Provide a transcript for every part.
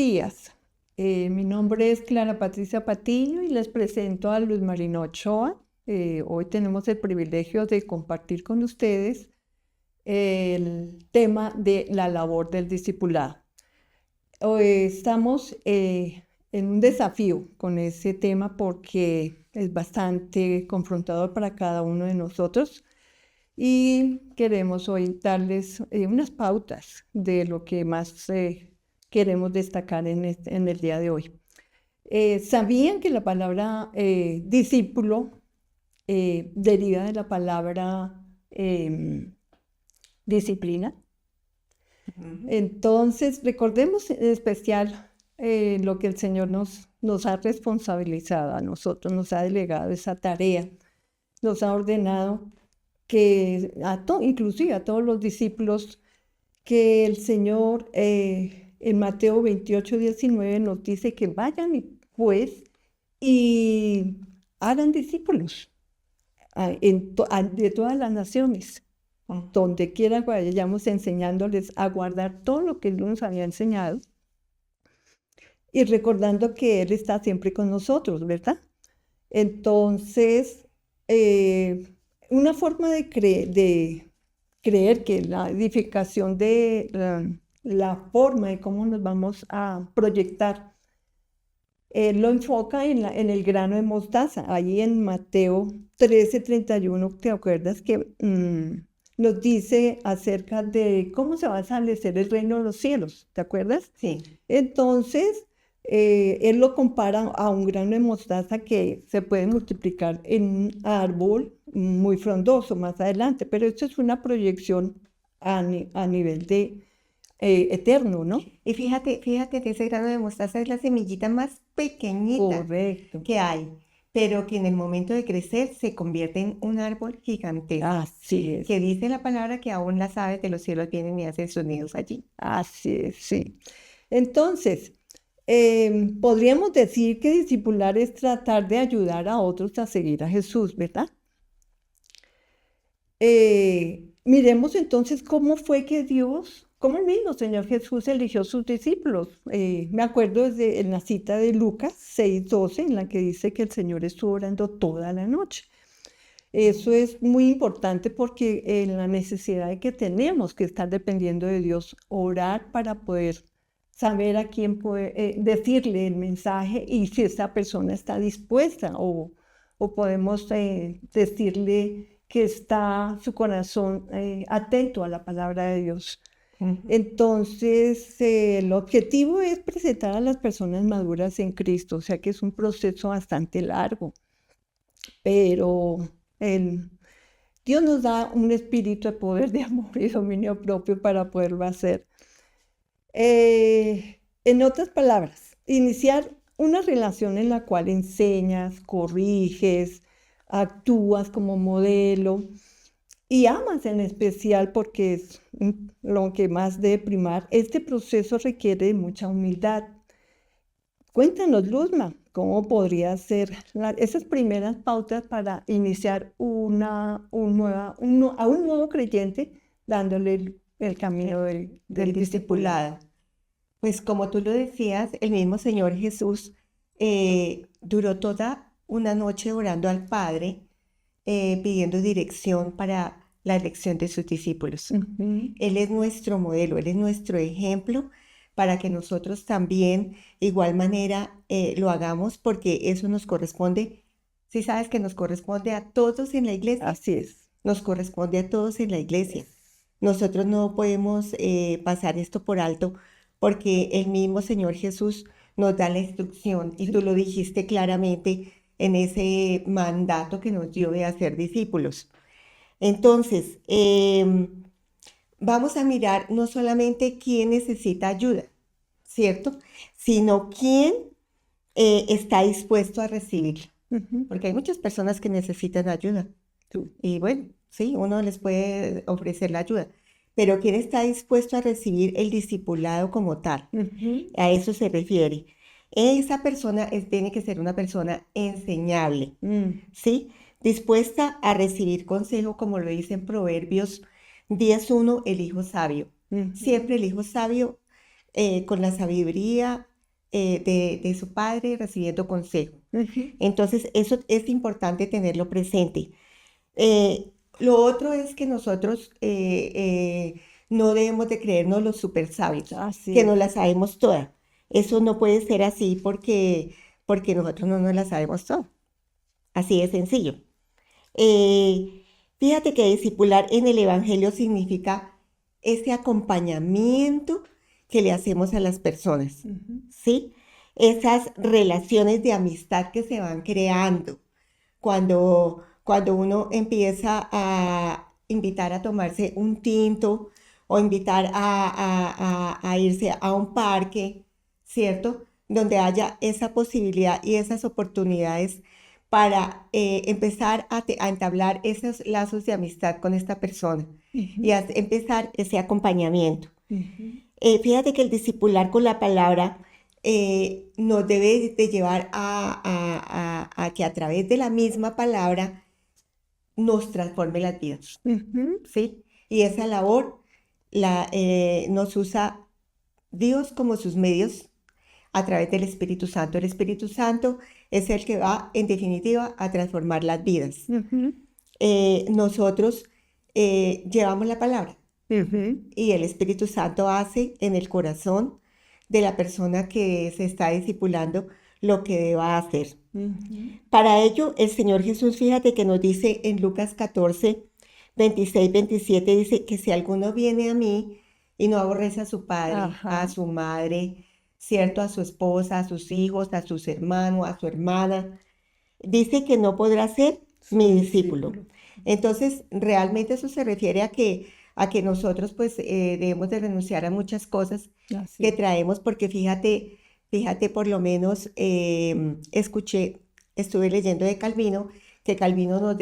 días. Mi nombre es Clara Patricia Patiño y les presento a Luz Marina Ochoa. Hoy tenemos el privilegio de compartir con ustedes el tema de la labor del discipulado. Hoy estamos en un desafío con ese tema porque es bastante confrontador para cada uno de nosotros. Y queremos hoy darles unas pautas de lo que más queremos destacar en el día de hoy. ¿Sabían que la palabra discípulo deriva de la palabra disciplina? Entonces, recordemos en especial lo que el Señor nos ha responsabilizado a nosotros, nos ha delegado esa tarea, nos ha ordenado que inclusive a todos los discípulos, que el Señor en Mateo 28:19 nos dice que vayan y hagan discípulos de todas las naciones, donde quiera que vayamos enseñándoles a guardar todo lo que Él nos había enseñado y recordando que Él está siempre con nosotros, ¿verdad? Entonces, una forma de creer que la edificación de la forma de cómo nos vamos a proyectar lo enfoca en el grano de mostaza. Allí en Mateo 13:31, ¿te acuerdas que nos dice acerca de cómo se va a establecer el reino de los cielos? ¿Te acuerdas? Sí. Entonces, él lo compara a un grano de mostaza que se puede multiplicar en un árbol muy frondoso más adelante, pero esto es una proyección a nivel de eterno, ¿no? Y fíjate que ese grano de mostaza es la semillita más pequeñita Correcto. que hay, pero que en el momento de crecer se convierte en un árbol gigantesco. Así es. Que dice la palabra que aún las aves de los cielos vienen y hacen sus nidos allí. Así es, sí. Entonces, podríamos decir que discipular es tratar de ayudar a otros a seguir a Jesús, ¿verdad? Miremos entonces cómo fue que cómo el mismo Señor Jesús eligió sus discípulos. Me acuerdo en la cita de Lucas 6:12, en la que dice que el Señor estuvo orando toda la noche. Eso es muy importante porque en la necesidad de que tenemos que estar dependiendo de Dios, orar para poder saber a quién decirle el mensaje y si esa persona está dispuesta o podemos decirle que está su corazón atento a la palabra de Dios. Entonces, el objetivo es presentar a las personas maduras en Cristo, o sea que es un proceso bastante largo, pero Dios nos da un espíritu de poder, de amor y dominio propio para poderlo hacer. En otras palabras, iniciar una relación en la cual enseñas, corriges, actúas como modelo y amas en especial, porque es lo que más debe primar. Este proceso requiere de mucha humildad. Cuéntanos, Luzma, ¿cómo podría ser esas primeras pautas para iniciar a un nuevo creyente dándole el camino del discipulado? Pues como tú lo decías, el mismo Señor Jesús duró toda una noche orando al Padre, pidiendo dirección para la elección de sus discípulos. Él es nuestro modelo, Él es nuestro ejemplo para que nosotros también, de igual manera, lo hagamos, porque eso nos corresponde. Sí, sabes que nos corresponde a todos en la iglesia. Así es. Nos corresponde a todos en la iglesia. Nosotros no podemos pasar esto por alto, porque el mismo Señor Jesús nos da la instrucción, y tú lo dijiste claramente en ese mandato que nos dio de hacer discípulos. Entonces, vamos a mirar no solamente quién necesita ayuda, ¿cierto? Sino quién está dispuesto a recibirla. Porque hay muchas personas que necesitan ayuda. Y bueno, sí, uno les puede ofrecer la ayuda. Pero quién está dispuesto a recibir el discipulado como tal. A eso se refiere. Esa persona tiene que ser una persona enseñable, ¿sí? Dispuesta a recibir consejo, como lo dice en Proverbios 10:1, el hijo sabio. Siempre el hijo sabio, con la sabiduría, de su padre recibiendo consejo. Ujú. Entonces, eso es importante tenerlo presente. Lo otro es que nosotros no debemos de creernos los super sabios, Así que es. no la sabemos toda. Eso no puede ser así porque nosotros no nos la sabemos toda. Así de sencillo. Eh, Fíjate que discipular en el Evangelio significa ese acompañamiento que le hacemos a las personas, Ujú. ¿sí? Esas relaciones de amistad que se van creando cuando uno empieza a invitar a tomarse un tinto o invitar a irse a un parque, ¿cierto? Donde haya esa posibilidad y esas oportunidades para empezar a entablar esos lazos de amistad con esta persona y Ujú. a empezar ese acompañamiento. Ujú. Fíjate que el discipular con la palabra nos debe de llevar a que a través de la misma palabra nos transforme las vidas, Ujú. ¿sí? Y esa labor nos usa Dios como sus medios a través del Espíritu Santo. El Espíritu Santo es el que va, en definitiva, a transformar las vidas. Ujú. Nosotros llevamos la palabra Ujú. y el Espíritu Santo hace en el corazón de la persona que se está discipulando lo que deba hacer. Ujú. Para ello, el Señor Jesús, fíjate que nos dice en Lucas 14, 26, 27, dice que si alguno viene a mí y no aborrece a su padre, a Ajá. su madre, ¿cierto? A su esposa, a sus hijos, a sus hermanos, a su hermana, dice que no podrá ser mi Mi discípulo. discípulo. Entonces, realmente eso se refiere a que nosotros pues debemos de renunciar a muchas cosas Así que es. traemos, porque fíjate, por lo menos estuve leyendo de Calvino, que Calvino nos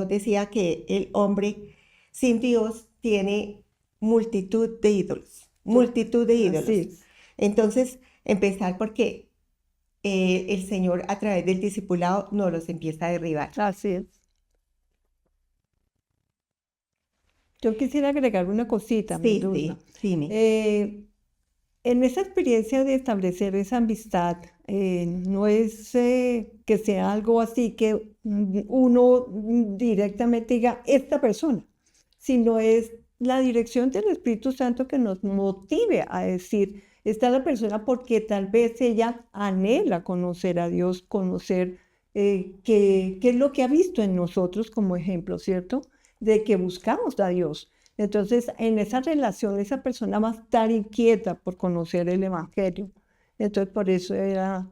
decía que el hombre sin Dios tiene multitud de Así ídolos. es. Entonces, empezar porque el Señor a través del discipulado nos los empieza a derribar. Así es. Yo quisiera agregar una cosita, mi Sí, Luzma. sí, dime. Eh, en esa experiencia de establecer esa amistad, no es que sea algo así que uno directamente diga esta persona, sino es la dirección del Espíritu Santo que nos motive a decir, está la persona porque tal vez ella anhela conocer a Dios, conocer qué es lo que ha visto en nosotros como ejemplo, ¿cierto? De que buscamos a Dios. Entonces, en esa relación, esa persona va a estar inquieta por conocer el Evangelio. Entonces, por eso era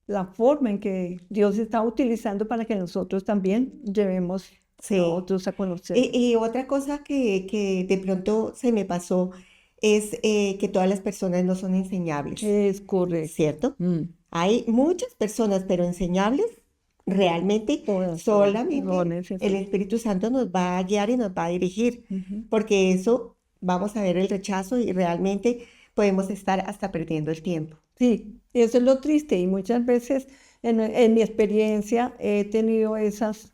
la forma en que Dios está utilizando para que nosotros también llevemos a Sí. otros a conocerlo. Y otra cosa que de pronto se me pasó es que todas las personas no son enseñables, Es correcto. ¿cierto? Hay muchas personas, pero enseñables realmente Todas son, lo solamente el necesito. Espíritu Santo nos va a guiar y nos va a dirigir, Ujú. porque eso vamos a ver el rechazo y realmente podemos estar hasta perdiendo el tiempo. Sí, eso es lo triste y muchas veces en mi experiencia he tenido esas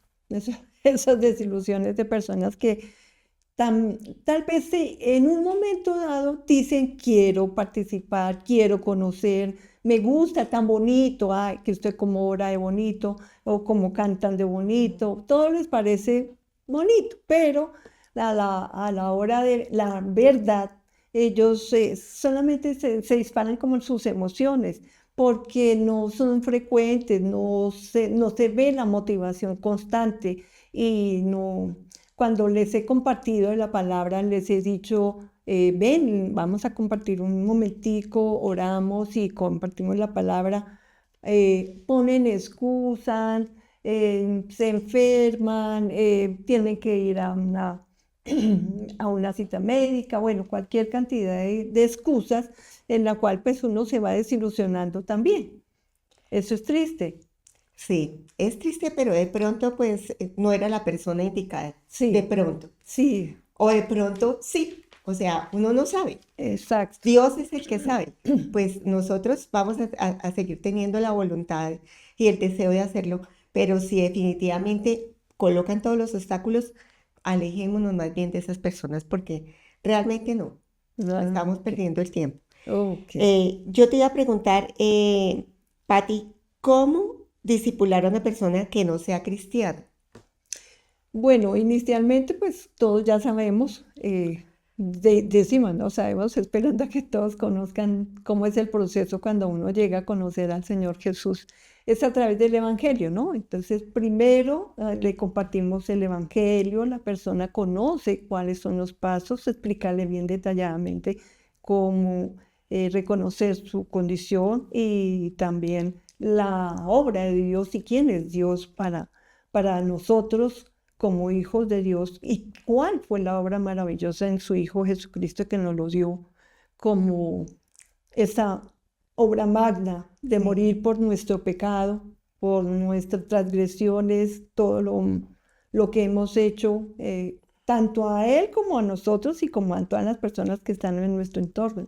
desilusiones de personas que tal vez en un momento dado dicen quiero participar, quiero conocer, me gusta tan bonito, ay, que usted como ora de bonito o como cantan de bonito, todo les parece bonito, pero a la hora de la verdad, ellos solamente se disparan como en sus emociones, porque no son frecuentes, no se ve la motivación constante y no, cuando les he compartido la palabra, les he dicho, ven, vamos a compartir un momentico, oramos y compartimos la palabra, ponen excusas, se enferman, tienen que ir a una, a una cita médica, bueno, cualquier cantidad de excusas en la cual pues uno se va desilusionando también. Eso es triste. Sí, es triste, pero de pronto pues no era la persona indicada, de Sí, pronto. sí, O de pronto sí, o sea, uno no sabe. exacto. Dios es el que sabe. Pues nosotros vamos a seguir teniendo la voluntad y el deseo de hacerlo, pero si definitivamente colocan todos los obstáculos, alejémonos más bien de esas personas porque realmente no, No, estamos perdiendo el tiempo. Ok. Yo te iba a preguntar, Patti, ¿cómo discipular a una persona que no sea cristiana? Bueno, inicialmente pues todos ya sabemos, decimos, ¿no? Sabemos esperando a que todos conozcan cómo es el proceso cuando uno llega a conocer al Señor Jesús. Es a través del Evangelio, ¿no? Entonces, primero le compartimos el Evangelio, la persona conoce cuáles son los pasos, explicarle bien detalladamente cómo reconocer su condición y también la obra de Dios y quién es Dios para nosotros como hijos de Dios y cuál fue la obra maravillosa en su Hijo Jesucristo que nos lo dio como esa obra magna de Sí. morir por nuestro pecado, por nuestras transgresiones, todo lo que hemos hecho, tanto a Él como a nosotros y como a todas las personas que están en nuestro entorno.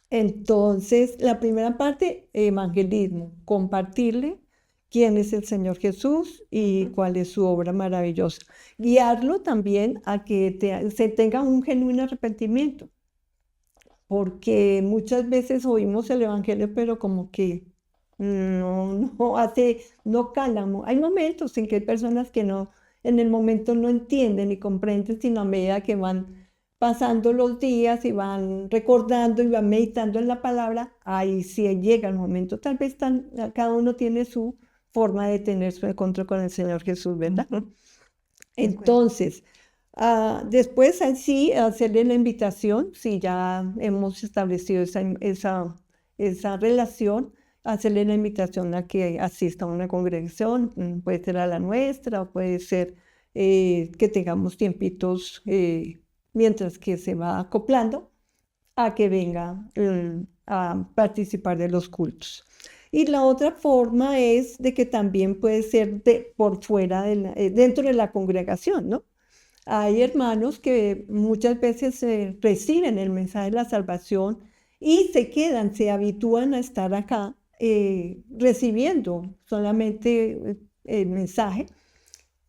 Entonces, la primera parte, evangelismo, compartirle quién es el Señor Jesús y Ujú. cuál es su obra maravillosa. Guiarlo también a que se tenga un genuino arrepentimiento, porque muchas veces oímos el Evangelio, pero como que no cala. Hay momentos en que hay personas que no, en el momento no entienden ni comprenden, sino a medida que van pasando los días y van recordando y van meditando en la palabra, ahí sí llega el momento. Tal vez cada uno tiene su forma de tener su encuentro con el Señor Jesús, ¿verdad? Ujú. De acuerdo. Entonces, después sí hacerle la invitación, si ya hemos establecido esa relación, hacerle la invitación a que asista a una congregación, puede ser a la nuestra, o puede ser que tengamos tiempitos mientras que se va acoplando a que venga a participar de los cultos. Y la otra forma es de que también puede ser por fuera, dentro de la congregación, ¿no? Hay hermanos que muchas veces reciben el mensaje de la salvación y se quedan, se habitúan a estar acá recibiendo solamente el mensaje,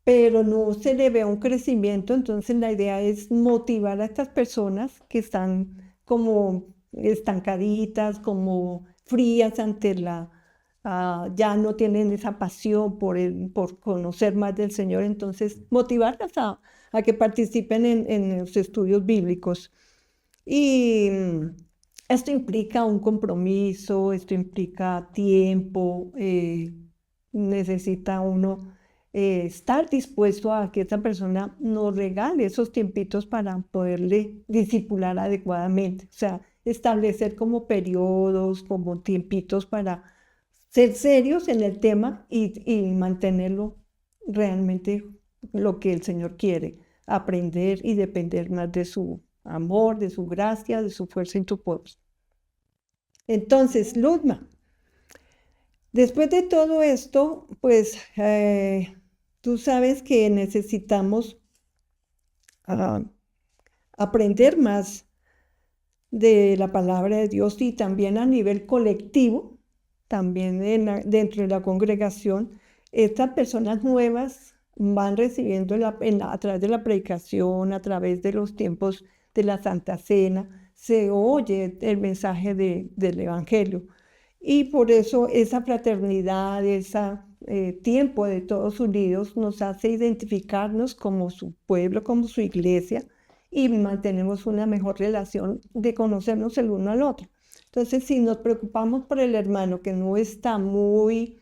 pero no se le ve un crecimiento. Entonces la idea es motivar a estas personas que están como estancaditas, como frías ante ya no tienen esa pasión por conocer más del Señor. Entonces motivarlas a que participen en los estudios bíblicos. Y esto implica un compromiso, esto implica tiempo, necesita uno estar dispuesto a que esa persona nos regale esos tiempitos para poderle discipular adecuadamente. O sea, establecer como periodos, como tiempitos para ser serios en el tema y mantenerlo realmente lo que el Señor quiere, aprender y depender más de su amor, de su gracia, de su fuerza y tu poder. Entonces, Luzma, después de todo esto, pues tú sabes que necesitamos ah, aprender más de la palabra de Dios y también a nivel colectivo, también dentro de la congregación, estas personas nuevas van recibiendo a través de la predicación, a través de los tiempos de la Santa Cena, se oye el mensaje del Evangelio. Y por eso esa fraternidad, ese tiempo de todos unidos nos hace identificarnos como su pueblo, como su iglesia, y mantenemos una mejor relación de conocernos el uno al otro. Entonces, si nos preocupamos por el hermano que no está muy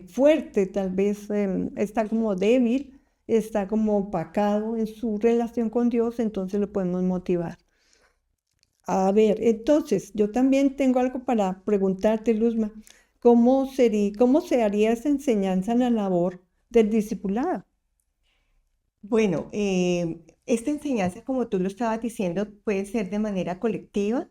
fuerte, tal vez está como débil, está como opacado en su relación con Dios, entonces lo podemos motivar. A ver, entonces, yo también tengo algo para preguntarte, Luzma. ¿Cómo se haría esa enseñanza en la labor del discipulado? Bueno, esta enseñanza, como tú lo estabas diciendo, puede ser de manera colectiva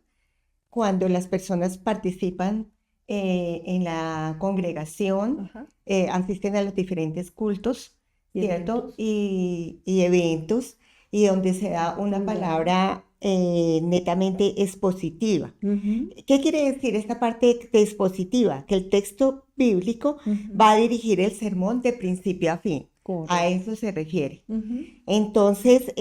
cuando las personas participan en la congregación, Ajá. asisten a los diferentes cultos, Y ¿cierto? eventos. Y eventos, y donde se da una Fundado. palabra netamente expositiva. Ujú, ¿Qué quiere decir esta parte de expositiva? Que el texto bíblico ujú. va a dirigir el sermón de principio a fin. A correcto. eso se refiere. Ujú. Entonces,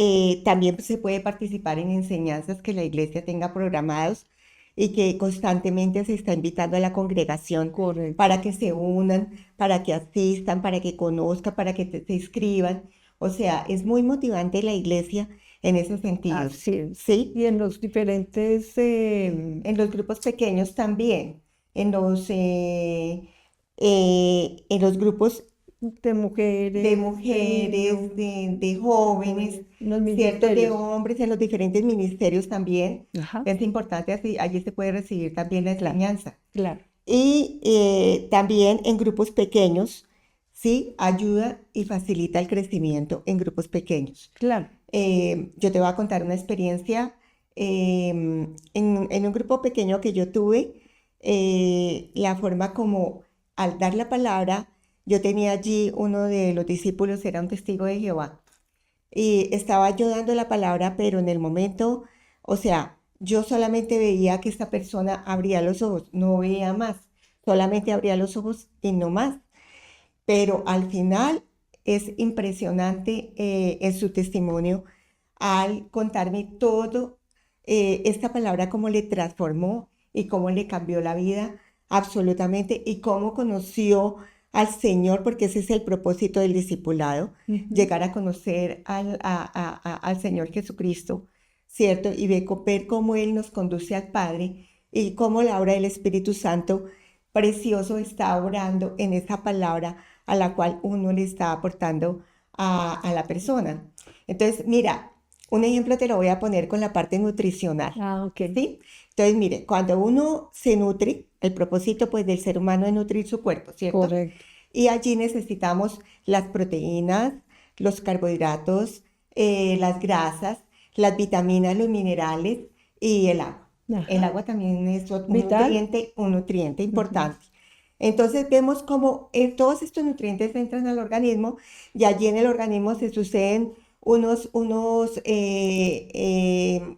también se puede participar en enseñanzas que la iglesia tenga programados y que constantemente se está invitando a la congregación Correcto. para que se unan, para que asistan, para que conozcan, para que se inscriban. O sea, es muy motivante la iglesia en esos sentidos, Así es. ¿sí? Y en los diferentes, En los grupos pequeños también, en los grupos de de mujeres, de niños, mujeres, de jóvenes, los ¿cierto? De ministerios. hombres, en los diferentes ministerios también. Ajá, Es importante, así, allí se puede recibir también la claro, enseñanza. claro, Y también en grupos pequeños, ¿sí? Ayuda y facilita el crecimiento en grupos pequeños. claro. Yo te voy a contar una experiencia en un grupo pequeño que yo tuve, la forma como al dar la palabra, yo tenía allí uno de los discípulos, era un testigo de Jehová, y estaba yo dando la palabra, pero en el momento, o sea, yo solamente veía que esta persona abría los ojos, no veía más, solamente abría los ojos y no más. Pero al final es impresionante en su testimonio al contarme todo, esta palabra cómo le transformó y cómo le cambió la vida absolutamente y cómo conoció al Señor, porque ese es el propósito del discipulado, Ujú. llegar a conocer al Señor Jesucristo, ¿cierto? Y ver cómo Él nos conduce al Padre y cómo la obra del Espíritu Santo precioso está obrando en esa palabra a la cual uno le está aportando a la persona. Entonces, mira, un ejemplo te lo voy a poner con la parte nutricional, Ah, ok, ¿sí? Entonces, mire, cuando uno se nutre, el propósito pues del ser humano es nutrir su cuerpo, ¿cierto? correcto. Y allí necesitamos las proteínas, los carbohidratos, las grasas, las vitaminas, los minerales y el agua. El Ajá. agua también es Vital. un nutriente Ujú. importante. Entonces vemos cómo todos estos nutrientes entran al organismo y allí en el organismo se suceden unos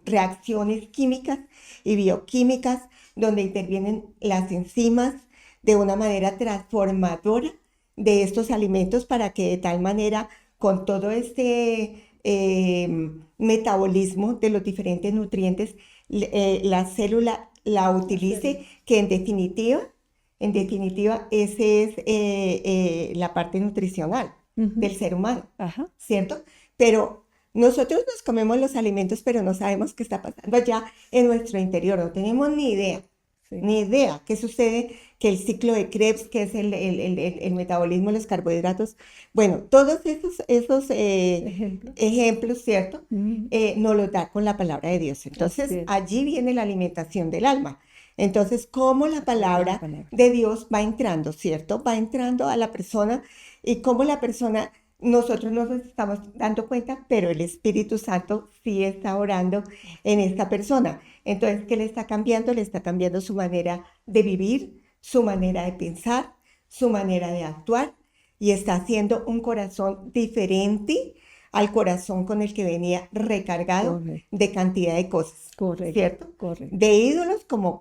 reacciones químicas y bioquímicas donde intervienen las enzimas de una manera transformadora de estos alimentos para que de tal manera con todo este metabolismo de los diferentes nutrientes la célula la Hacerlo. utilice, que en definitiva, ese es la parte nutricional Ujú. del ser humano, Ajá. ¿cierto? Pero nosotros nos comemos los alimentos, pero no sabemos qué está pasando allá en nuestro interior, no tenemos Sí. ni idea qué sucede, que el ciclo de Krebs, que es el metabolismo de los carbohidratos, bueno, todos esos Ejemplo. ejemplos, ¿cierto? Ujú. Nos los da con la palabra de Dios. Así Entonces, es. allí viene la alimentación del alma. Entonces, cómo la A través de la palabra palabra. de Dios va entrando, ¿cierto? Va entrando a la persona y cómo la persona, nosotros no nos estamos dando cuenta, pero el Espíritu Santo sí está orando en esta persona. Entonces, ¿qué le está cambiando? Le está cambiando su manera de vivir, su manera de pensar, su manera de actuar y está haciendo un corazón diferente al corazón con el que venía recargado Correcto, de cantidad de cosas, correcto, ¿cierto? correcto. De ídolos, como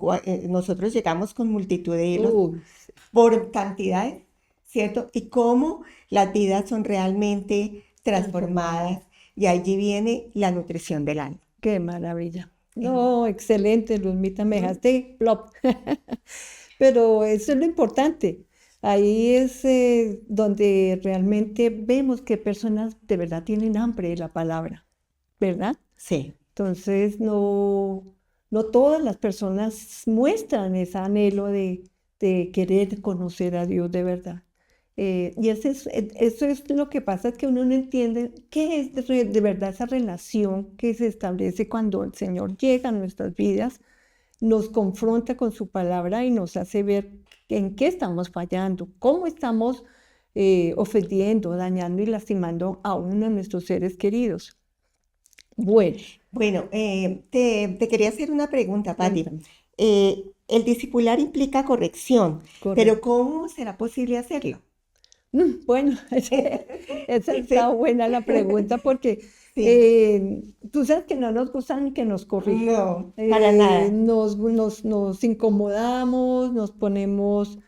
nosotros llegamos con multitud de ídolos Uy, por cantidades, ¿cierto? Y cómo las vidas son realmente transformada. transformadas y allí viene la nutrición del alma. Qué maravilla. Em, No, excelente, Luzmita, me ¿Mm? dejaste plop. Pero eso es lo importante. Ahí es donde realmente vemos que personas de verdad tienen hambre de la palabra, ¿verdad? Sí, Entonces, no, no todas las personas muestran ese anhelo de querer conocer a Dios de verdad. Y eso es lo que pasa, es que uno no entiende qué es de verdad esa relación que se establece cuando el Señor llega a nuestras vidas, nos confronta con su palabra y nos hace ver en qué estamos fallando, cómo estamos ofendiendo, dañando y lastimando a uno de nuestros seres queridos. Bueno, bueno, te quería hacer una pregunta, Patti. cuéntame. El discipular implica corrección, pero Correcto. ¿cómo será posible hacerlo? Bueno, esa está Sí, buena la pregunta porque sí, tú sabes que no nos gusta ni que nos corrijan. no, para nada. Nos incomodamos, nos ponemos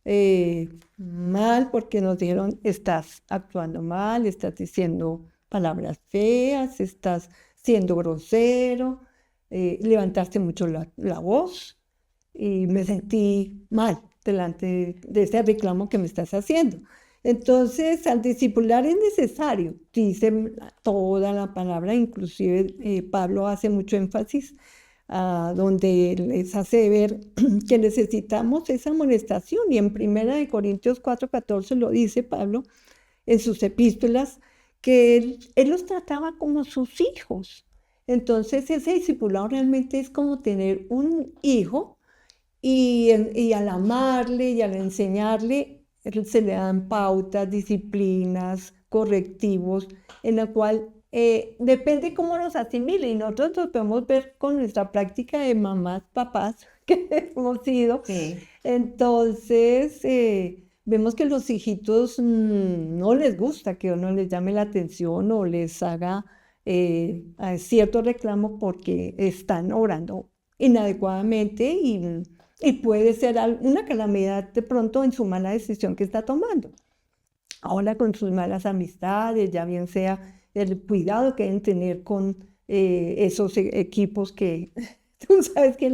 mal porque nos dijeron, estás actuando mal, estás diciendo palabras feas, estás siendo grosero, levantaste mucho la voz y me sentí mal delante de ese reclamo que me estás haciendo. Entonces, al discipular es necesario, dice toda la palabra, inclusive Pablo hace mucho énfasis donde les hace ver que necesitamos esa amonestación. Y en 1 Corintios 4:14 lo dice Pablo en sus epístolas, que él los trataba como sus hijos. Entonces ese discipulado realmente es como tener un hijo y al amarle y al enseñarle, se le dan pautas, disciplinas, correctivos, en la cual depende cómo nos asimile. Y nosotros lo podemos ver con nuestra práctica de mamás, papás, que hemos sido. Sí. Entonces, vemos que los hijitos no les gusta que uno les llame la atención o les haga a cierto reclamo porque están obrando inadecuadamente y puede ser una calamidad de pronto en su mala decisión que está tomando. Ahora con sus malas amistades, ya bien sea el cuidado que deben tener con esos equipos que tú sabes que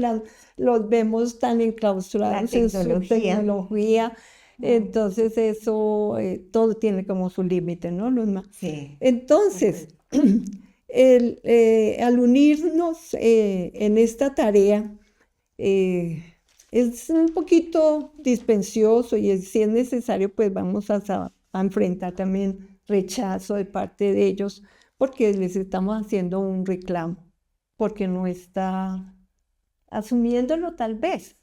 los vemos tan enclaustrados en su tecnología. Entonces eso, todo tiene como su límite, ¿no, Luzma? Sí. Entonces, al unirnos en esta tarea, es un poquito dispensioso y si es necesario, pues vamos a enfrentar también rechazo de parte de ellos porque les estamos haciendo un reclamo, porque no está asumiéndolo tal vez,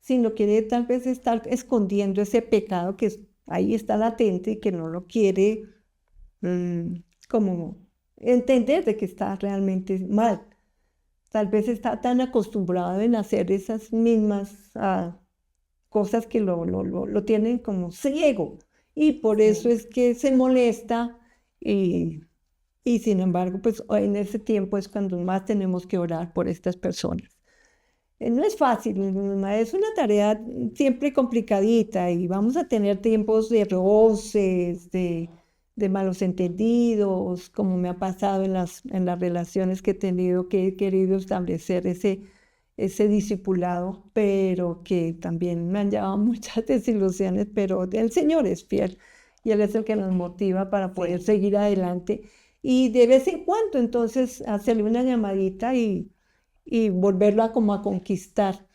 sino quiere tal vez estar escondiendo ese pecado que ahí está latente y que no lo quiere como entender de que está realmente mal. Tal vez está tan acostumbrado en hacer esas mismas cosas que lo tienen como ciego. Y por eso es que se molesta y sin embargo, pues en ese tiempo es cuando más tenemos que orar por estas personas. No es fácil, es una tarea siempre complicadita y vamos a tener tiempos de roces, de malos entendidos, como me ha pasado en las relaciones que he tenido, que he querido establecer ese discipulado, pero que también me han llevado muchas desilusiones, pero el Señor es fiel y Él es el que nos motiva para poder seguir adelante. Y de vez en cuando, entonces, hacerle una llamadita y volverlo a conquistar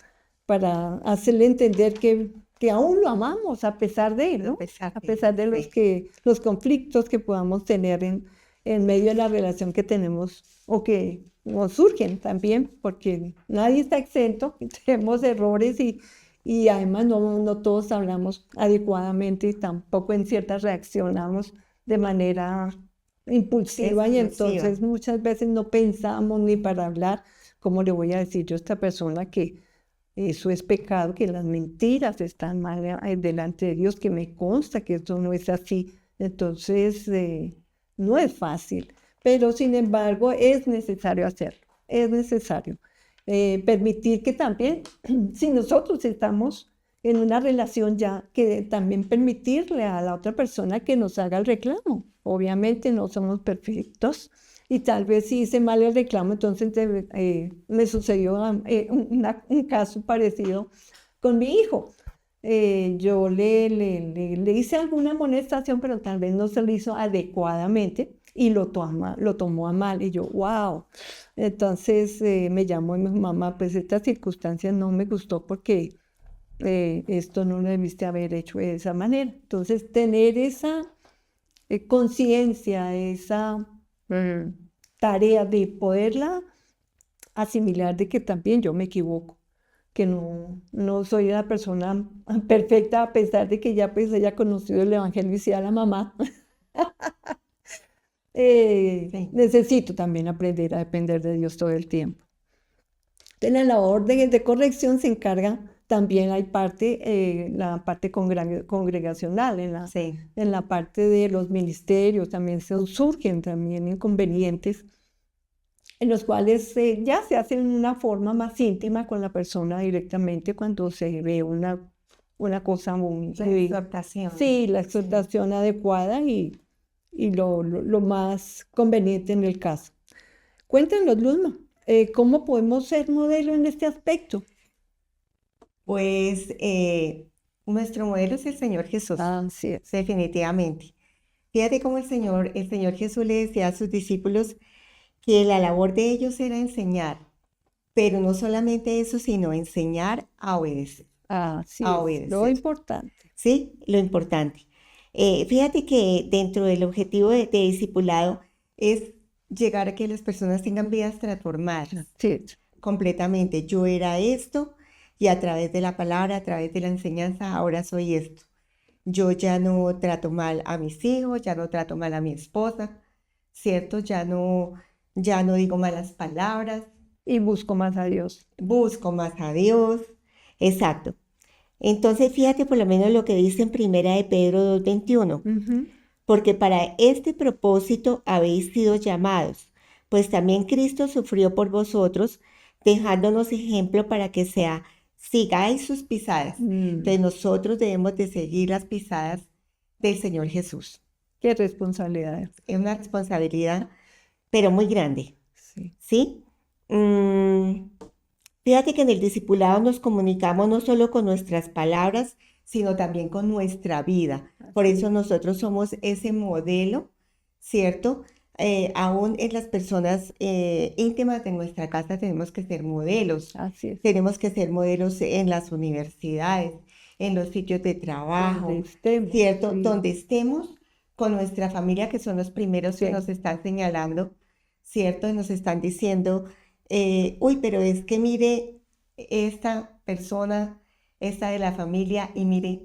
para hacerle entender que aún lo amamos a pesar de, ¿no? A pesar de los conflictos que podamos tener en medio de la relación que tenemos o que nos surgen también, porque nadie está exento, tenemos errores y además no todos hablamos adecuadamente y tampoco en ciertas reaccionamos de manera impulsiva y entonces muchas veces no pensamos ni para hablar. ¿Cómo le voy a decir yo a esta persona que eso es pecado, que las mentiras están mal delante de Dios, que me consta que eso no es así? Entonces, no es fácil, pero sin embargo es necesario hacerlo, es necesario permitir que también, si nosotros estamos en una relación ya, que también permitirle a la otra persona que nos haga el reclamo. Obviamente no somos perfectos. Y tal vez si hice mal el reclamo, entonces me sucedió un caso parecido con mi hijo. Yo le hice alguna amonestación, pero tal vez no se lo hizo adecuadamente y lo tomó a mal. Y yo, wow. Entonces me llamó y me dijo, mamá, pues esta circunstancia no me gustó porque esto no lo debiste haber hecho de esa manera. Entonces tener esa conciencia, esa tarea de poderla asimilar de que también yo me equivoco, que no soy una persona perfecta a pesar de que ya pues haya conocido el Evangelio y sea la mamá. Necesito también aprender a depender de Dios todo el tiempo. En la labor de corrección se encarga también hay la parte congregacional, en la parte de los ministerios también surgen también inconvenientes en los cuales ya se hace en una forma más íntima con la persona directamente cuando se ve una una cosa muy La divina. exhortación. Sí, la exhortación adecuada y lo más conveniente en el caso. Cuéntenos, Luzma, ¿cómo podemos ser modelo en este aspecto? Pues nuestro modelo es el Señor Jesús, Así es. definitivamente. Fíjate cómo el Señor Jesús le decía a sus discípulos que la labor de ellos era enseñar, pero no solamente eso, sino enseñar a obedecer, Así a es, lo obedecer. importante. ¿Sí? Lo importante. Fíjate que dentro del objetivo de discipulado es llegar a que las personas tengan vidas transformadas Sí, completamente. Yo era esto y a través de la palabra, a través de la enseñanza, ahora soy esto. Yo ya no trato mal a mis hijos, ya no trato mal a mi esposa, ¿cierto? Ya no digo malas palabras, y busco más a Dios. busco más a Dios. Exacto. Entonces, fíjate por lo menos lo que dice en Primera de Pedro 2:21, Ujú. porque para este propósito habéis sido llamados, pues también Cristo sufrió por vosotros, dejándonos ejemplo para que sigáis sus pisadas. Entonces, nosotros debemos de seguir las pisadas del Señor Jesús. Qué responsabilidad. Es una responsabilidad, pero muy grande, Sí. ¿sí? Fíjate que en el discipulado nos comunicamos no solo con nuestras palabras, sino también con nuestra vida. Por eso nosotros somos ese modelo, ¿cierto? Aún en las personas íntimas de nuestra casa tenemos que ser modelos. Así es. Tenemos que ser modelos en las universidades, en los sitios de trabajo, Donde estemos, ¿cierto? sí. Donde estemos con nuestra familia, que son los primeros que Sí. nos están señalando, ¿cierto? Y nos están diciendo, uy, pero es que mire esta persona, esta de la familia, y mire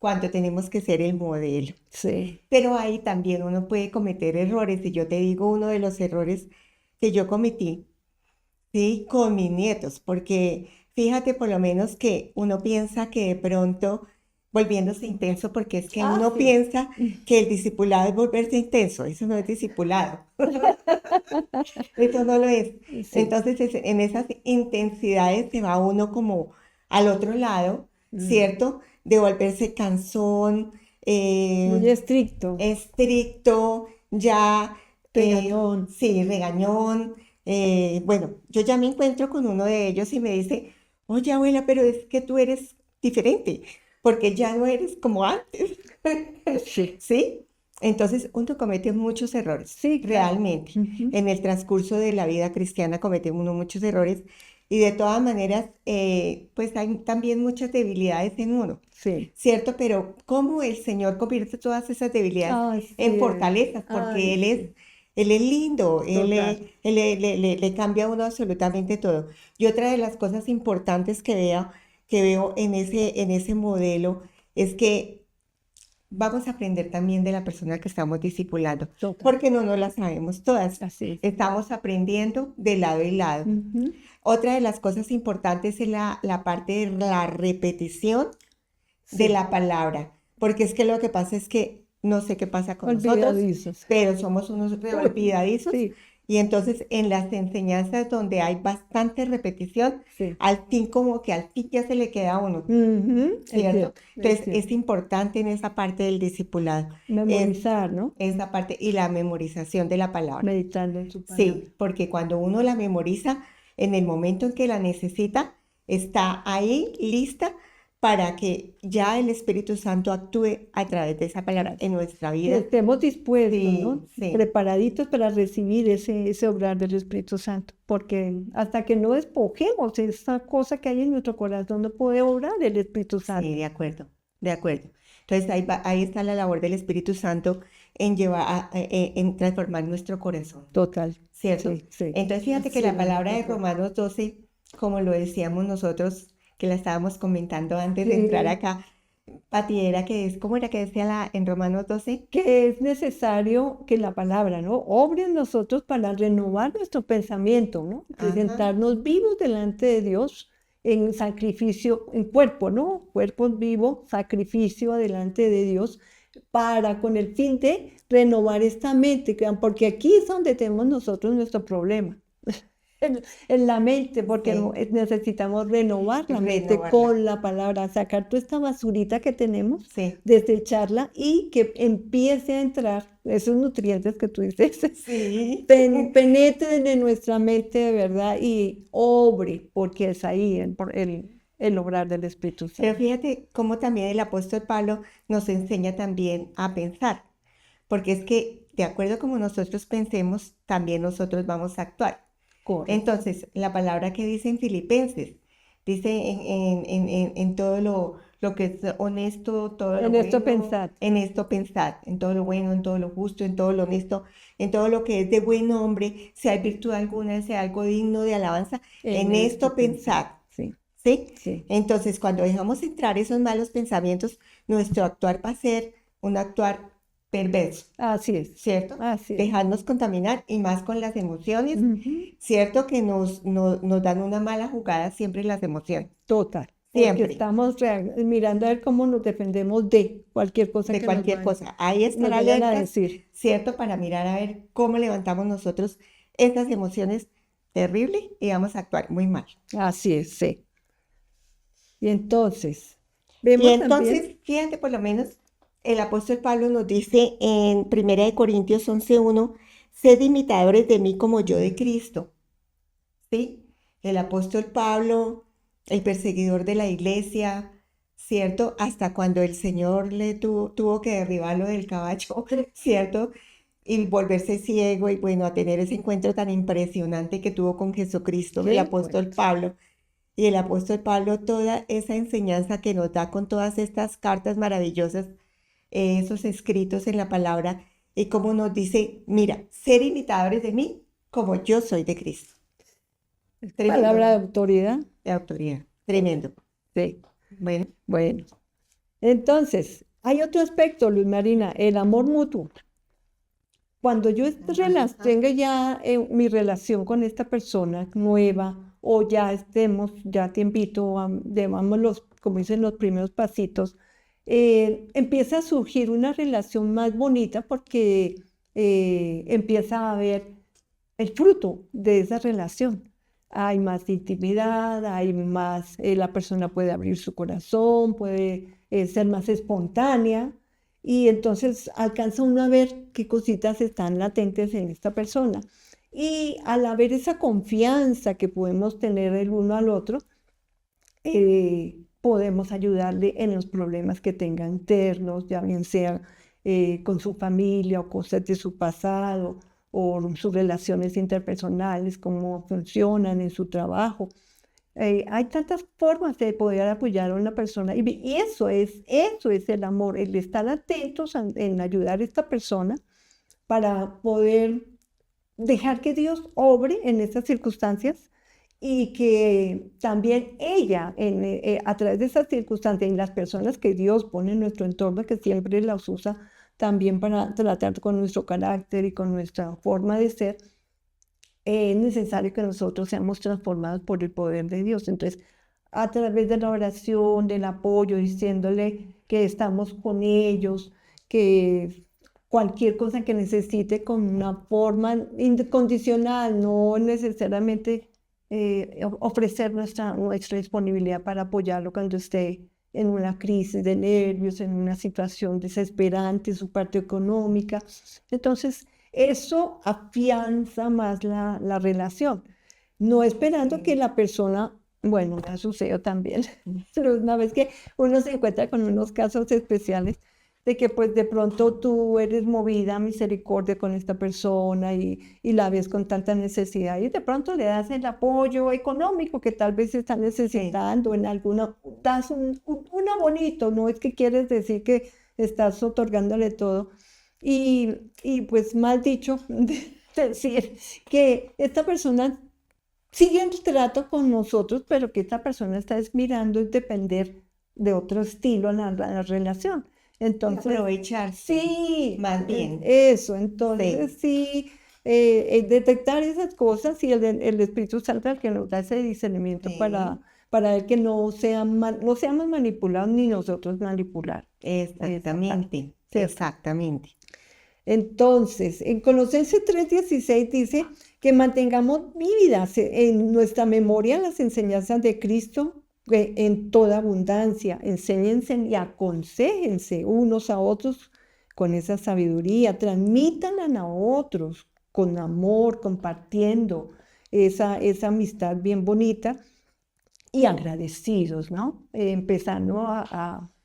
cuánto tenemos que ser el modelo. Sí. Pero ahí también uno puede cometer errores, y yo te digo uno de los errores que yo cometí, ¿sí? Con mis nietos, porque fíjate por lo menos que uno piensa que de pronto volviéndose intenso, porque es que uno sí. piensa que el discipulado es volverse intenso, eso no es discipulado. Eso no lo es. Sí. Entonces, en esas intensidades se va uno como al otro lado, ¿cierto? De volverse cansón, Muy estricto. estricto, ya... Regañón. Sí, regañón. Bueno, yo ya me encuentro con uno de ellos y me dice, oye, abuela, pero es que tú eres diferente, porque ya no eres como antes. Sí. ¿Sí? Entonces uno comete muchos errores, Sí, claro. realmente. Ujú. En el transcurso de la vida cristiana comete uno muchos errores y de todas maneras, pues hay también muchas debilidades en uno, Sí. ¿cierto? Pero cómo el Señor convierte todas esas debilidades Ay, sí. en fortalezas, porque Ay, Él es lindo, Total. Él le cambia a uno absolutamente todo. Y otra de las cosas importantes que veo en ese modelo es que vamos a aprender también de la persona que estamos discipulando, Total. porque no nos las sabemos todas. Así es. Estamos aprendiendo de lado y lado. Ujú. Otra de las cosas importantes es la parte de la repetición de Sí. la palabra, porque es que lo que pasa es que no sé qué pasa con nosotros, Olvidadizos. pero somos unos olvidadizos. Sí. Y entonces en las enseñanzas donde hay bastante repetición, Sí. al fin como que al fin ya se le queda a uno, Ujú. Es ¿cierto? cierto, Entonces cierto. es importante en esa parte del discipulado, Memorizar, ¿no? esa parte y la memorización de la palabra. Meditando en su palabra. Sí, porque cuando uno la memoriza, en el momento en que la necesita, está ahí lista para que ya el Espíritu Santo actúe a través de esa palabra en nuestra Que vida. estemos dispuestos, Sí, ¿no? sí. Preparaditos para recibir ese obrar del Espíritu Santo, porque hasta que no despojemos esa cosa que hay en nuestro corazón, no puede obrar el Espíritu Santo. Sí, de acuerdo, de acuerdo. Entonces ahí está la labor del Espíritu Santo en en transformar nuestro corazón, Total. ¿cierto? Sí, sí. Entonces fíjate que Sí, la palabra de nosotros. Romanos 12, como lo decíamos nosotros, que la estábamos comentando antes de entrar Sí. acá, Pati, ¿cómo era que decía en Romanos 12? Que es necesario que la palabra, ¿no? Obre en nosotros para renovar nuestro pensamiento, ¿no? Ajá. Presentarnos vivos delante de Dios en sacrificio, en cuerpo, ¿no? Cuerpos vivos, sacrificio delante de Dios, para con el fin de renovar esta mente, porque aquí es donde tenemos nosotros nuestro problema. en la mente, porque Sí, necesitamos renovar la mente renovarla. con la palabra, sacar toda esta basurita que tenemos, Sí, desecharla y que empiece a entrar esos nutrientes que tú dices, sí. penetren en nuestra mente de verdad y obre, porque es ahí el obrar del Espíritu Pero Santo. fíjate cómo también el apóstol Pablo nos enseña también a pensar, porque es que de acuerdo como nosotros pensemos, también nosotros vamos a actuar. Correcto. Entonces, la palabra que dice en Filipenses, dice en todo lo que es honesto, todo lo En esto bueno, pensad. en esto pensad, en todo lo bueno, en todo lo justo, en todo lo honesto, en todo lo que es de buen hombre, si hay virtud alguna, si hay algo digno de alabanza, En en esto esto pensad. pensad, Sí, ¿sí? sí. Entonces, cuando dejamos entrar esos malos pensamientos, nuestro actuar va a ser un actuar perverso. Así es. ¿Cierto? Así es. Dejarnos contaminar y más con las emociones, Ujú. ¿cierto? Que nos dan una mala jugada siempre las emociones, Total. Porque siempre, estamos mirando a ver cómo nos defendemos de cualquier cosa de que nos cualquier cosa. Ahí nos estar vayan a alertas, decir. ¿cierto? Para mirar a ver cómo levantamos nosotros esas emociones terribles y vamos a actuar muy mal. Así es, sí. Y entonces, Y vemos también, entonces, fíjate, por lo menos el apóstol Pablo nos dice en 1 Corintios 11:1, sed imitadores de mí como yo de Cristo. ¿Sí? El apóstol Pablo, el perseguidor de la iglesia, ¿cierto? Hasta cuando el Señor le tuvo que derribarlo del caballo, ¿cierto? Y volverse ciego y bueno, a tener ese encuentro tan impresionante que tuvo con Jesucristo, el qué apóstol cuento. Pablo. Y el apóstol Pablo, toda esa enseñanza que nos da con todas estas cartas maravillosas, esos escritos en la palabra, y cómo nos dice, mira, ser imitadores de mí como yo soy de Cristo. Tremendo, Palabra de ¿no? autoridad. De autoridad. Tremendo. Sí. Bueno, Bueno. Entonces, hay otro aspecto, Luz Marina, el amor mutuo. Cuando yo ajá, tenga ya mi relación con esta persona nueva o ya estemos, ya te invito, llevamos como dicen, los primeros pasitos, empieza a surgir una relación más bonita porque empieza a haber el fruto de esa relación. Hay más intimidad, hay más, la persona puede abrir su corazón, puede ser más espontánea y entonces alcanza uno a ver qué cositas están latentes en esta persona. Y al haber esa confianza que podemos tener el uno al otro, podemos ayudarle en los problemas que tenga internos, ya bien sea con su familia o cosas de su pasado o sus relaciones interpersonales, cómo funcionan en su trabajo. Hay tantas formas de poder apoyar a una persona y eso es el amor, el estar atentos en ayudar a esta persona para poder dejar que Dios obre en estas circunstancias y que también ella, a través de esas circunstancias y las personas que Dios pone en nuestro entorno, que siempre las usa también para tratar con nuestro carácter y con nuestra forma de ser, es necesario que nosotros seamos transformados por el poder de Dios. Entonces, a través de la oración, del apoyo, diciéndole que estamos con ellos, que cualquier cosa que necesite con una forma incondicional, no necesariamente ofrecer nuestra disponibilidad para apoyarlo cuando esté en una crisis de nervios, en una situación desesperante, su parte económica. Entonces, eso afianza más la relación, no esperando que sí, la persona, bueno, me ha sucedido también, pero una vez que uno se encuentra con unos casos especiales de que pues de pronto tú eres movida a misericordia con esta persona y la ves con tanta necesidad y de pronto le das el apoyo económico que tal vez está sí, necesitando en alguna, das una bonito, no es que quieres decir que estás otorgándole todo, y pues mal dicho, decir que esta persona sigue en trato con nosotros, pero que esta persona está mirando y depender de otro estilo en la relación. de Entonces, aprovecharse, sí, más bien, eso, entonces sí, sí, detectar esas cosas y el Espíritu Santo es el que nos da ese discernimiento sí, para ver que no seamos manipulados ni nosotros manipular. Esa parte, exactamente, ¿cierto? exactamente. Entonces, en Colosenses 3:16 dice que mantengamos vívidas en nuestra memoria las enseñanzas de Cristo en toda abundancia. Enséñense y aconséjense unos a otros con esa sabiduría, transmítanla a otros con amor, compartiendo esa amistad bien bonita y agradecidos, ¿no? Empezando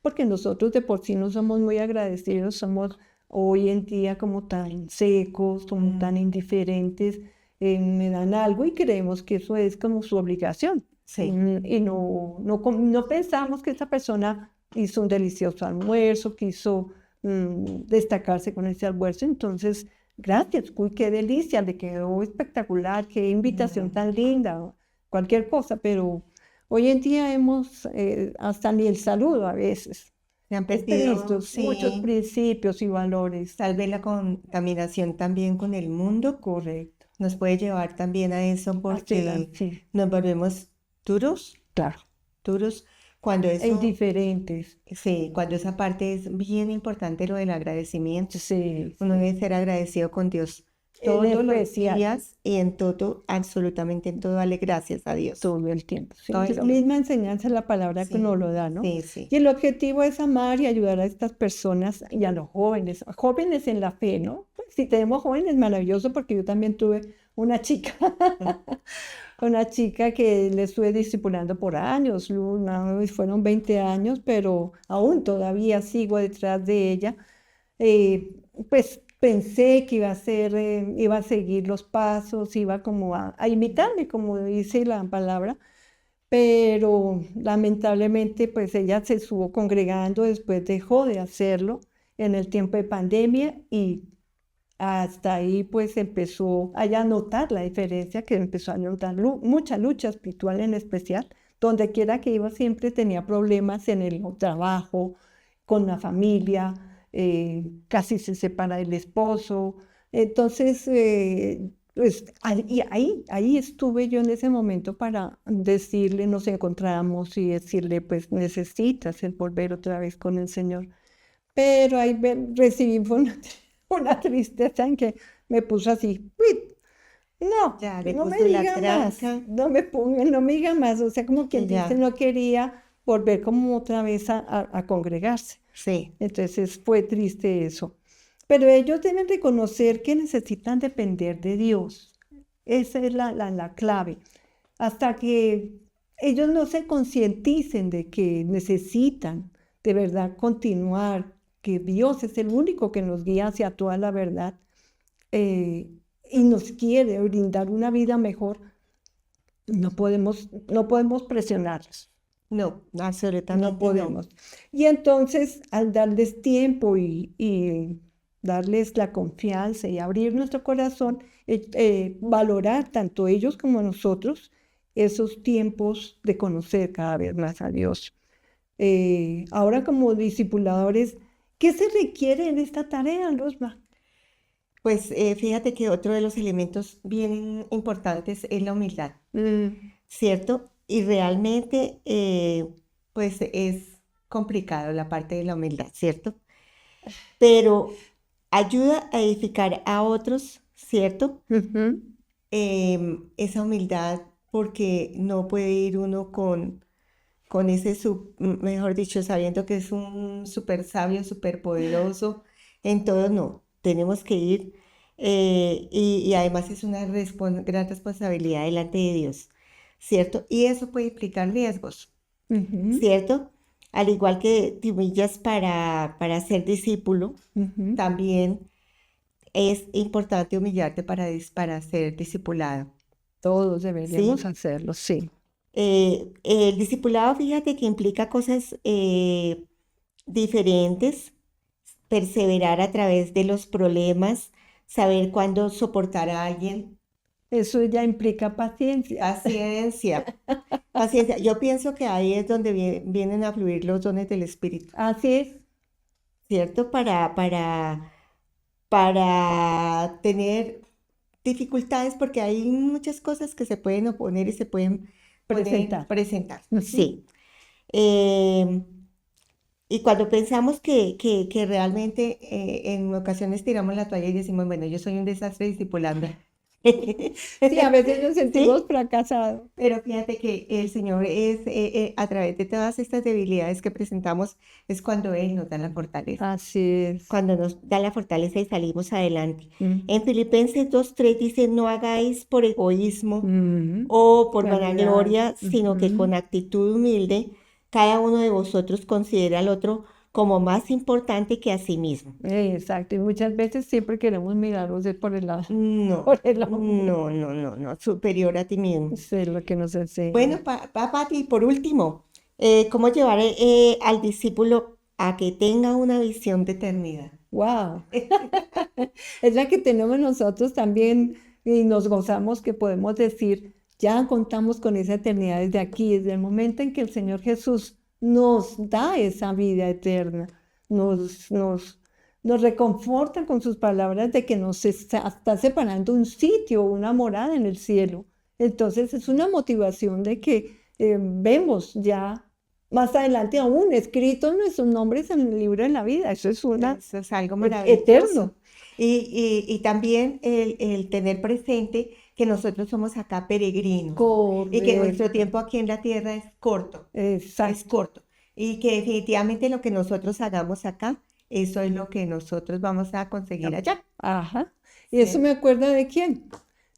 porque nosotros de por sí no somos muy agradecidos, somos hoy en día como tan secos, como tan indiferentes, me dan algo y creemos que eso es como su obligación. Sí. Y no pensamos que esa persona hizo un delicioso almuerzo, quiso destacarse con ese almuerzo, entonces, gracias, uy, qué delicia, le quedó espectacular, qué invitación tan linda, cualquier cosa, pero hoy en día hemos hasta ni el saludo a veces. Se han Es perdido, triste, muchos sí, principios y valores. tal vez la contaminación también con el mundo Correcto. nos puede llevar también a eso Así porque sí, nos volvemos duros, claro. duros, cuando E eso, indiferentes. sí, cuando esa parte es bien importante lo del agradecimiento. Sí, Uno sí. debe ser agradecido con Dios En todos los especial, días y en todo, absolutamente en todo, dale gracias a Dios. todo el tiempo. Sí, Todo el la tiempo. misma enseñanza es la palabra que nos Sí, lo da, ¿no? sí, sí. Y el objetivo es amar y ayudar a estas personas y a los jóvenes, jóvenes en la fe, ¿no? Pues, si tenemos jóvenes, maravilloso, porque yo también tuve una chica, una chica que le estuve discipulando por años, fueron 20 años, pero aún todavía sigo detrás de ella. Pues pensé que iba a seguir los pasos, iba como a imitarme, como dice la palabra, pero lamentablemente pues ella se estuvo congregando, después dejó de hacerlo en el tiempo de pandemia y hasta ahí pues empezó a ya notar la diferencia, que empezó a notar mucha lucha espiritual en especial, donde quiera que iba siempre tenía problemas en el trabajo, con la familia, casi se separa del esposo, entonces pues ahí estuve yo en ese momento para decirle, nos encontramos y decirle pues necesitas el volver otra vez con el Señor. Pero ahí recibí fue una tristeza en que me puso así, "Uy, no, Ya le no me puso la diga más, tranca no me diga más", o sea, como y quien dice, ya, no quería volver como otra vez a congregarse. sí. Entonces fue triste eso. Pero ellos deben reconocer que necesitan depender de Dios. Esa es la clave. Hasta que ellos no se concienticen de que necesitan de verdad continuar, que Dios es el único que nos guía hacia toda la verdad eh, y nos quiere brindar una vida mejor, no podemos presionarlos. No, No absolutamente no. podemos. Y entonces, al darles tiempo y darles la confianza y abrir nuestro corazón, valorar tanto ellos como nosotros esos tiempos de conocer cada vez más a Dios. Ahora como discipuladores, ¿qué se requiere en esta tarea, Luzma? Pues fíjate que otro de los elementos bien importantes es la humildad, ¿cierto? Y realmente, pues es complicado la parte de la humildad, ¿cierto? Pero ayuda a edificar a otros, ¿cierto? Ujú. Esa humildad, porque no puede ir uno con ese, mejor dicho, sabiendo que es un súper sabio, súper poderoso, en todo no, tenemos que ir, y además es una gran responsabilidad delante de Dios, ¿cierto? Y eso puede implicar riesgos, Ujú, ¿cierto? Al igual que te humillas para ser discípulo, ujú. también es importante humillarte para ser discipulado, Todos deberíamos ¿sí? hacerlo, sí. El discipulado, fíjate que implica cosas diferentes, perseverar a través de los problemas, saber cuándo soportar a alguien, Eso ya implica paciencia. paciencia, paciencia. Yo pienso que ahí es donde vienen a fluir los dones del Espíritu, Así es. ¿cierto? Para tener dificultades, porque hay muchas cosas que se pueden oponer y se pueden Presentar. presentar, Ujú. sí. Em, Y cuando pensamos que realmente en ocasiones tiramos la toalla y decimos, bueno, yo soy un desastre discipulando, Sí, a veces nos sentimos ¿Sí? fracasados. Pero fíjate que el Señor es, a través de todas estas debilidades que presentamos, es cuando Él nos da la fortaleza. Así es. Cuando nos da la fortaleza y salimos adelante. En Mm, Filipenses 2:3 dice, no hagáis por egoísmo mm, o por vanidad. vanagloria, sino que Ujú. con actitud humilde, cada uno de vosotros considera al otro como más importante que a sí mismo. Exacto. Y muchas veces siempre queremos mirarlos de por el lado, No, por el hombre. no, no, no, no, superior a ti mismo. Eso es lo que nos enseña. Bueno, Pati, por último, ¿cómo llevar al discípulo a que tenga una visión de eternidad? Wow. Es la que tenemos nosotros también y nos gozamos que podemos decir, ya contamos con esa eternidad desde aquí, desde el momento en que el Señor Jesús nos da esa vida eterna, nos, nos, nos reconforta con sus palabras de que nos está separando un sitio, una morada en el cielo. Entonces es una motivación de que vemos ya más adelante aún escritos nuestros nombres en el libro de la vida. Eso es una Eso es algo maravilloso. eterno. Y también el tener presente que nosotros somos acá peregrinos y que nuestro Correcto, tiempo aquí en la tierra es exacto, corto. Y que definitivamente lo que nosotros hagamos acá, eso es lo que nosotros vamos a conseguir allá. ajá. ¿Y eso ¿Sí? me acuerda de quién?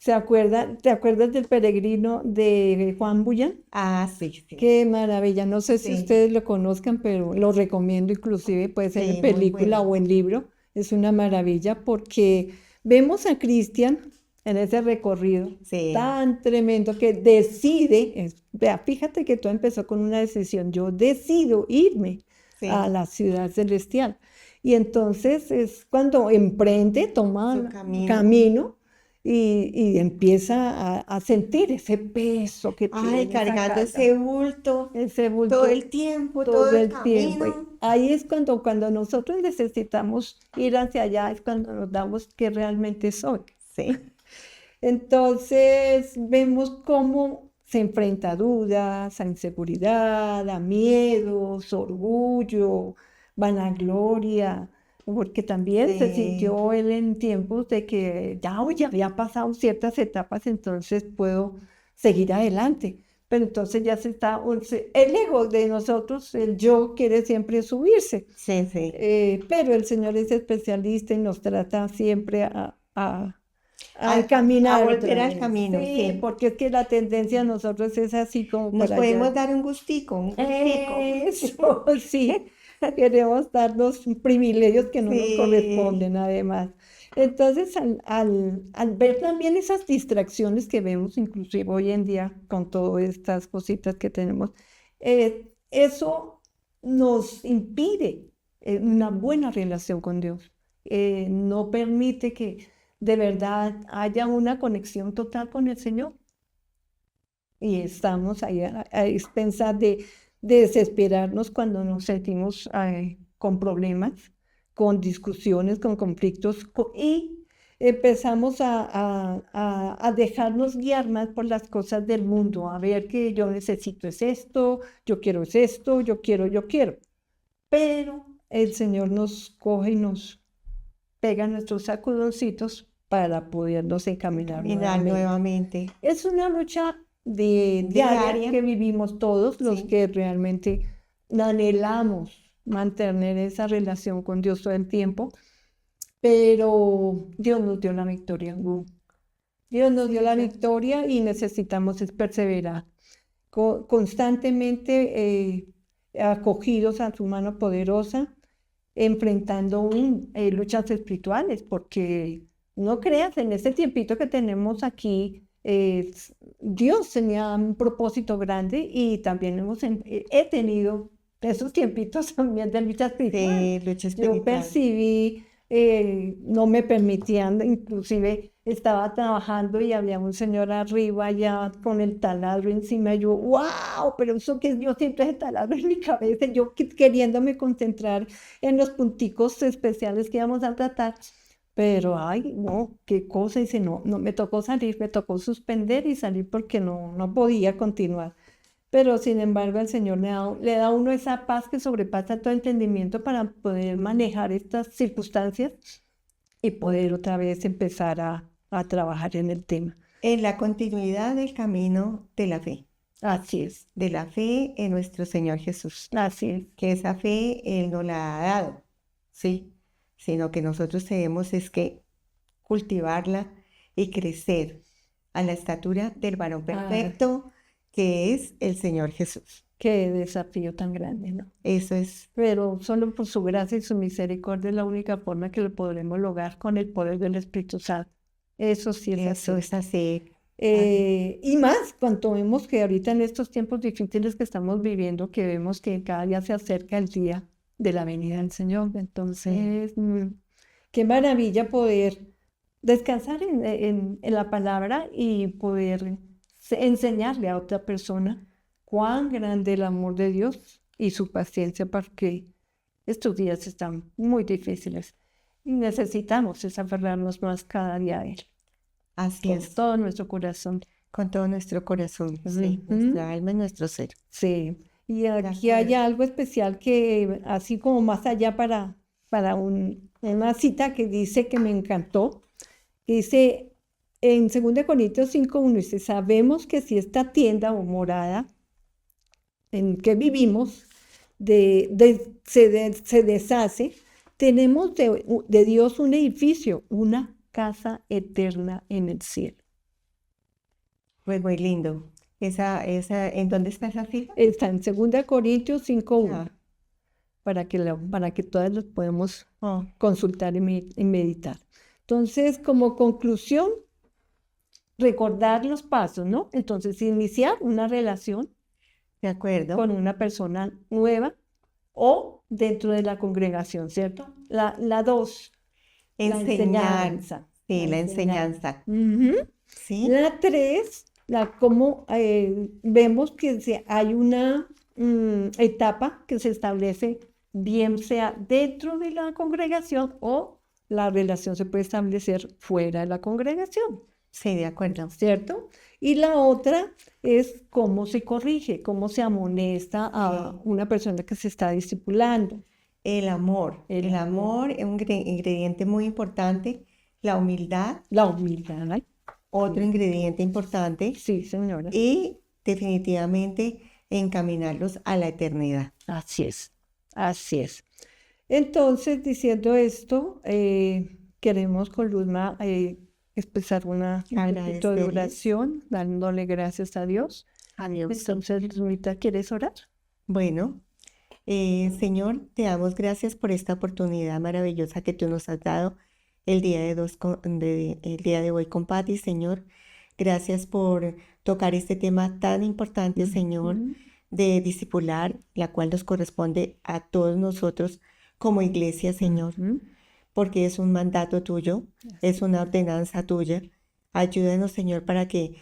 ¿Te acuerdas del peregrino de Juan Bullán? Ah, sí, sí, Qué maravilla. No sé si sí, ustedes lo conozcan, pero lo recomiendo inclusive, puede ser en sí, muy película bueno. o en libro. Es una maravilla porque vemos a Cristian en ese recorrido Sí, tan tremendo que decide, vea, fíjate que todo empezó con una decisión. Yo decido irme a sí, la ciudad celestial. Y entonces es cuando emprende, su toma camino. camino y empieza a sentir ese peso que Ay, tiene esa cargando carga, ese bulto ese todo bulto el tiempo, todo todo el el tiempo. Y camino. ahí es cuando nosotros necesitamos ir hacia allá, es cuando nos damos que realmente soy. Sí. Entonces vemos cómo se enfrenta a dudas, a inseguridad, a miedos, orgullo, vanagloria, porque también se Sí. sintió él en tiempos de que ya, oye, había pasado ciertas etapas, entonces puedo seguir adelante. Pero entonces ya se está, el ego de nosotros, el yo quiere siempre subirse. Sí, sí. Pero el Señor es especialista y nos trata siempre a A encaminar volver otra al vez. camino, Sí, sí. porque es que la tendencia de nosotros es así como Nos para allá. podemos dar un gustico, un gustico. Eso, sí. Queremos darnos privilegios que no nos Sí, corresponden, además. Entonces, al ver también esas distracciones que vemos, inclusive hoy en día, con todas estas cositas que tenemos, eso nos impide una buena relación con Dios. No permite que de verdad haya una conexión total con el Señor. Y estamos ahí a expensas de desesperarnos cuando nos sentimos con problemas, con discusiones, con conflictos, y empezamos a dejarnos guiar más por las cosas del mundo, a ver que yo necesito es esto, yo quiero es esto, yo quiero, yo quiero. Pero el Señor nos coge y nos pega nuestros sacudoncitos para podernos encaminar caminar nuevamente. nuevamente. Es una lucha diaria Diaria, que vivimos todos los sí. que realmente anhelamos mantener esa relación con Dios todo el tiempo, pero Dios nos dio la victoria. Dios nos dio Sí, la ya. victoria y necesitamos es perseverar constantemente acogidos a su mano poderosa, enfrentando luchas espirituales, porque no creas, en este tiempito que tenemos aquí, Dios tenía un propósito grande y también he tenido esos tiempitos también de lucha espiritual. Sí, lucha Yo espiritual. percibí, no me permitían, inclusive estaba trabajando y había un señor arriba ya con el taladro encima, y yo, wow, pero eso que yo siempre ese taladro en mi cabeza, yo queriéndome concentrar en los punticos especiales que íbamos a tratar, pero ay, no, qué cosa, dice, no, no, me tocó salir, me tocó suspender y salir porque no podía continuar. Pero sin embargo, el Señor le da a uno esa paz que sobrepasa todo entendimiento para poder manejar estas circunstancias y poder otra vez empezar a trabajar en el tema. En la continuidad del camino de la fe. Así es, De la fe en nuestro Señor Jesús. así es. Que esa fe Él nos la ha dado, ¿sí? Sino que nosotros tenemos es que cultivarla y crecer a la estatura del varón perfecto, que es el Señor Jesús. Qué desafío tan grande, ¿no? Eso es. Pero solo por su gracia y su misericordia es la única forma que lo podremos lograr con el poder del Espíritu Santo. Eso sí es Eso así. es así. Y más, cuando vemos que ahorita en estos tiempos difíciles que estamos viviendo, que vemos que cada día se acerca el día de la venida del Señor. Entonces, qué maravilla poder descansar en la palabra y poder enseñarle a otra persona cuán grande el amor de Dios y su paciencia, porque estos días están muy difíciles y necesitamos aferrarnos más cada día a Él. Así Con es. todo nuestro corazón. Con todo nuestro corazón, sí, Ujú. nuestra alma y nuestro ser. Sí. Y De aquí hay acuerdo. algo especial que, así como más allá para una cita que dice que me encantó, que dice en 2 Corintios 5:1, dice, sabemos que si esta tienda o morada en que vivimos se deshace, tenemos de Dios un edificio, una casa eterna en el cielo. Pues muy lindo. ¿En dónde está esa cita? Está en 2 Corintios 5:1, Ah, para que todas los podamos oh, consultar y meditar. Entonces, como conclusión, recordar los pasos, ¿no? Entonces, iniciar una relación de acuerdo. con una persona nueva o dentro de la congregación, ¿cierto? La 2, la Enseñar. enseñanza. Sí, la enseñanza. Ujú. ¿Sí? La 3, como vemos que hay una etapa que se establece, bien sea dentro de la congregación o la relación se puede establecer fuera de la congregación, Sí, de acuerdo. ¿cierto? Y la otra es cómo se corrige, cómo se amonesta a Sí. una persona que se está discipulando. El amor. El El amor es un ingrediente muy importante. La humildad, La humildad, ¿ay? otro ingrediente importante. Sí, señora. Y definitivamente encaminarlos a la eternidad. Así es, así es. Entonces, diciendo esto, queremos con Luzma expresar un poquito de Agradecerles. oración, dándole gracias a Dios. Entonces, Luzmita, ¿quieres orar? Bueno, Señor, te damos gracias por esta oportunidad maravillosa que tú nos has dado el día el día de hoy con Patti, Señor. Gracias por tocar este tema tan importante, Señor, Ujú. de discipular, la cual nos corresponde a todos nosotros como iglesia, Señor, Ujú. porque es un mandato tuyo, es una ordenanza tuya. Ayúdanos, Señor, para que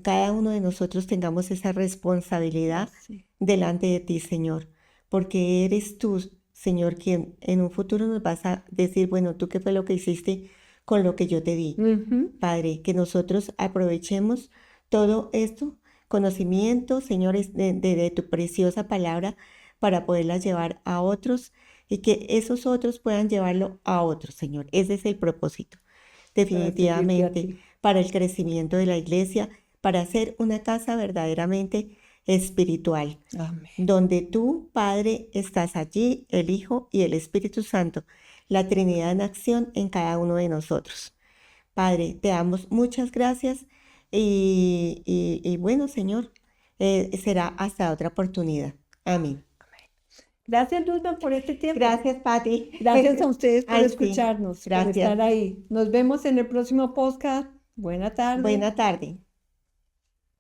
cada uno de nosotros tengamos esa responsabilidad Sí. delante de ti, Señor, porque eres tú, Señor, quien en un futuro nos vas a decir, bueno, ¿tú qué fue lo que hiciste con lo que yo te di? Ujú. Padre, que nosotros aprovechemos todo esto, conocimiento, señores, de tu preciosa palabra para poderla llevar a otros y que esos otros puedan llevarlo a otros, Señor. Ese es el propósito, Para servirte a definitivamente, ti. para el crecimiento de la iglesia, para hacer una casa verdaderamente espiritual, Amén. donde tú, Padre, estás allí, el Hijo y el Espíritu Santo, la Trinidad en acción en cada uno de nosotros. Padre, te damos muchas gracias y bueno, Señor, será hasta otra oportunidad. Amén. Gracias, Luzma, por este tiempo. Gracias, Patti. Gracias a ustedes por Ay, sí. escucharnos, por Gracias. estar ahí. Nos vemos en el próximo podcast. Buena tarde. Buena tarde.